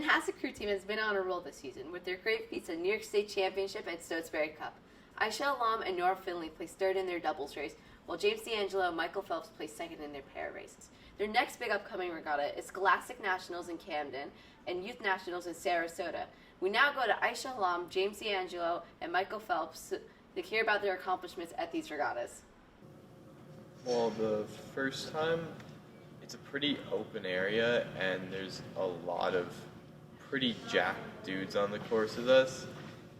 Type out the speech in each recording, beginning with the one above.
Manhasset crew team has been on a roll this season with their great feats at New York State Championship and Stotesbury Cup. Aysha Alam and Nora Finley placed third in their doubles race, while James D'Angelo and Michael Phelps placed second in their pair races. Their next big upcoming regatta is Scholastic Nationals in Camden and Youth Nationals in Sarasota. We now go to Aysha Alam, James D'Angelo, and Michael Phelps to hear about their accomplishments at these regattas. Well, the first time, it's a pretty open area, and there's a lot of pretty jacked dudes on the course with us.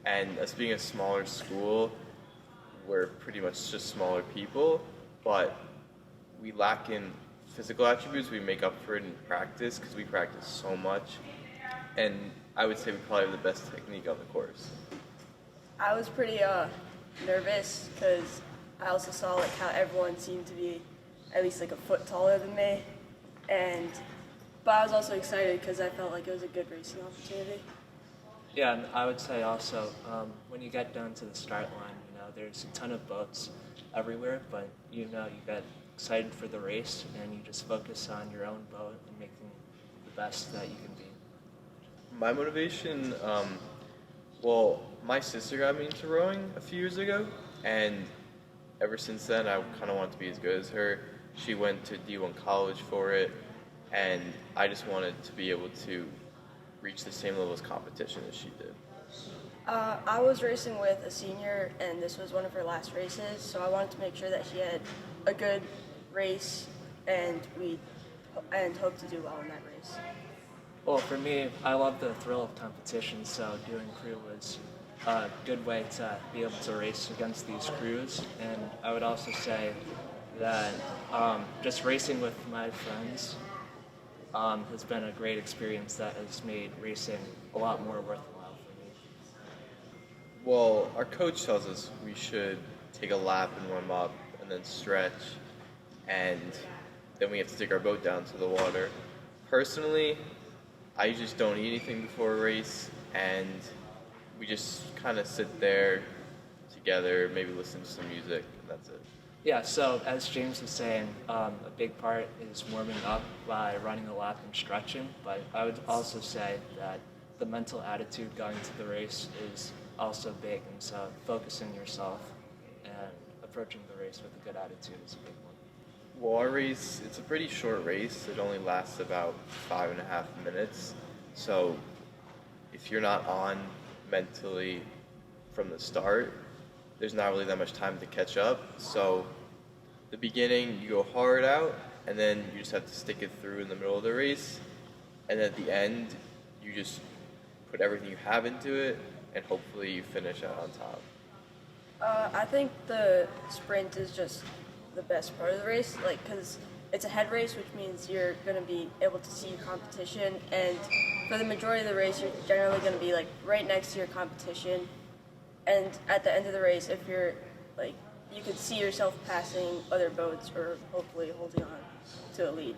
And us being a smaller school, we're pretty much just smaller people, but we lack in physical attributes. We make up for it in practice because we practice so much. And I would say we probably have the best technique on the course. I was pretty nervous because I also saw like how everyone seemed to be at least like a foot taller than me, but I was also excited because I felt like it was a good racing opportunity. Yeah, and I would say also when you get down to the start line, there's a ton of boats everywhere, but you get excited for the race and you just focus on your own boat and making the best that you can be. My motivation, well, my sister got me into rowing a few years ago, and ever since then I kind of wanted to be as good as her. She went to D1 college for it, and I just wanted to be able to reach the same level of competition as she did. I was racing with a senior, and this was one of her last races, so I wanted to make sure that she had a good race, and hope to do well in that race. Well, for me, I love the thrill of competition, so doing crew was a good way to be able to race against these crews. And I would also say that just racing with my friends has been a great experience that has made racing a lot more worthwhile for me. Well, our coach tells us we should take a lap and warm up and then stretch, and then we have to take our boat down to the water. Personally, I just don't eat anything before a race, and we just kind of sit there together, maybe listen to some music, and that's it. Yeah, so as James was saying, a big part is warming up by running a lap and stretching, but I would also say that the mental attitude going to the race is also big, and so focusing yourself and approaching the race with a good attitude is a big one. Well, our race, it's a pretty short race. It only lasts about 5.5 minutes. So if you're not on mentally from the start, there's not really that much time to catch up. So the beginning, you go hard out, and then you just have to stick it through in the middle of the race. And at the end, you just put everything you have into it, and hopefully you finish out on top. I think the sprint is just the best part of the race, because it's a head race, which means you're going to be able to see your competition, and for the majority of the race, you're generally going to be right next to your competition. And at the end of the race, if you're you could see yourself passing other boats or hopefully holding on to a lead.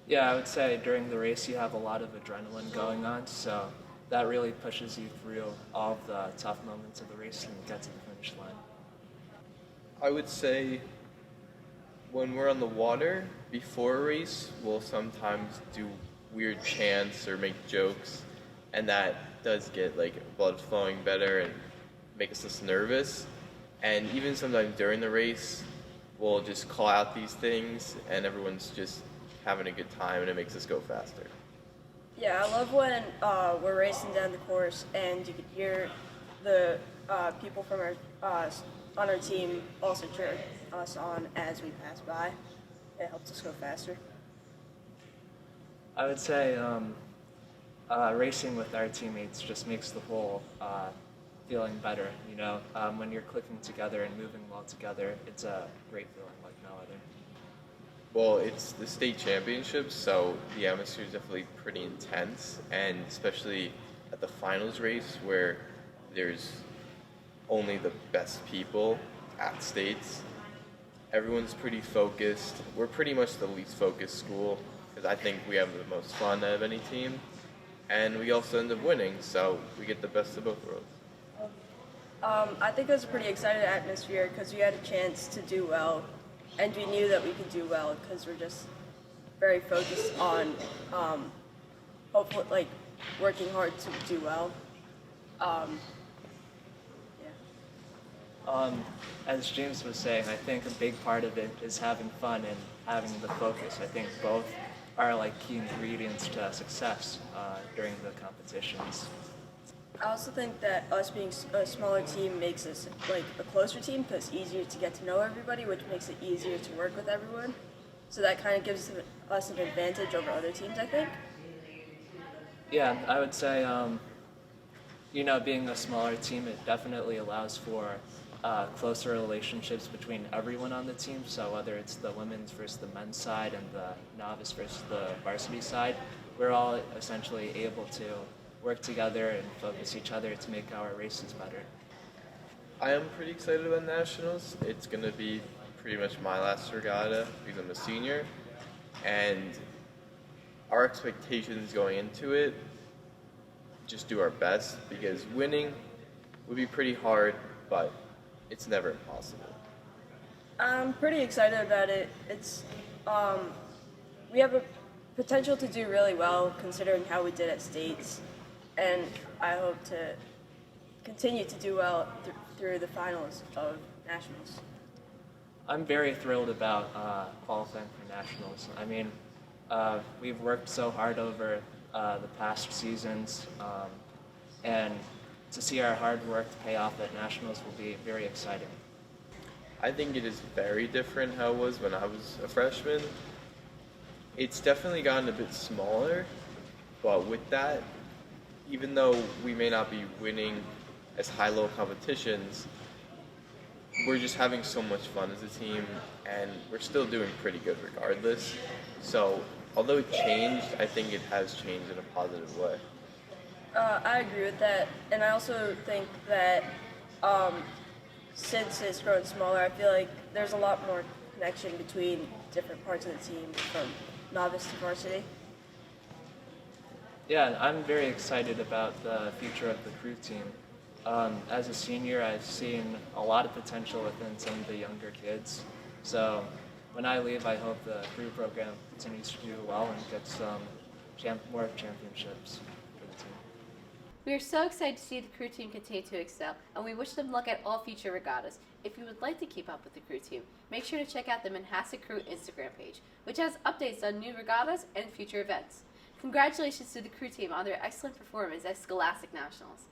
Yeah, I would say during the race you have a lot of adrenaline going on, so that really pushes you through all of the tough moments of the race and get to the finish line. I would say when we're on the water before a race, we'll sometimes do weird chants or make jokes, and that does get blood flowing better and make us less nervous. And even sometimes during the race, we'll just call out these things, and everyone's just having a good time, and it makes us go faster. Yeah, I love when we're racing down the course and you can hear the people from on our team also cheer us on as we pass by. It helps us go faster. I would say racing with our teammates just makes the whole feeling better. When you're clicking together and moving well together, it's a great feeling like no other. Well, it's the state championships, so the atmosphere is definitely pretty intense, and especially at the finals race where there's only the best people at states. Everyone's pretty focused. We're pretty much the least focused school because I think we have the most fun out of any team, and we also end up winning, so we get the best of both worlds. I think it was a pretty excited atmosphere because we had a chance to do well, and we knew that we could do well because we're just very focused on hopefully like working hard to do well. Yeah. As James was saying, I think a big part of it is having fun and having the focus. I think both are like key ingredients to success during the competitions. I also think that us being a smaller team makes us like a closer team because it's easier to get to know everybody, which makes it easier to work with everyone. So that kind of gives us an advantage over other teams, I think. Yeah, I would say, being a smaller team, it definitely allows for closer relationships between everyone on the team. So whether it's the women's versus the men's side and the novice versus the varsity side, we're all essentially able to work together and focus each other to make our races better. I am pretty excited about nationals. It's going to be pretty much my last regatta because I'm a senior, and our expectations going into it, just do our best because winning would be pretty hard, but it's never impossible. I'm pretty excited about it. It's we have a potential to do really well considering how we did at states, and I hope to continue to do well through the finals of nationals. I'm very thrilled about qualifying for nationals. I mean, we've worked so hard over the past seasons, and to see our hard work pay off at nationals will be very exciting. I think it is very different how it was when I was a freshman. It's definitely gotten a bit smaller, but with that, even though we may not be winning as high-level competitions, we're just having so much fun as a team, and we're still doing pretty good regardless. So, although it changed, I think it has changed in a positive way. I agree with that, and I also think that since it's grown smaller, I feel like there's a lot more connection between different parts of the team from novice to varsity. Yeah, I'm very excited about the future of the crew team. As a senior, I've seen a lot of potential within some of the younger kids. So when I leave, I hope the crew program continues to do well and get some more championships for the team. We are so excited to see the crew team continue to excel, and we wish them luck at all future regattas. If you would like to keep up with the crew team, make sure to check out the Manhasset Crew Instagram page, which has updates on new regattas and future events. Congratulations to the crew team on their excellent performance at Scholastic Nationals.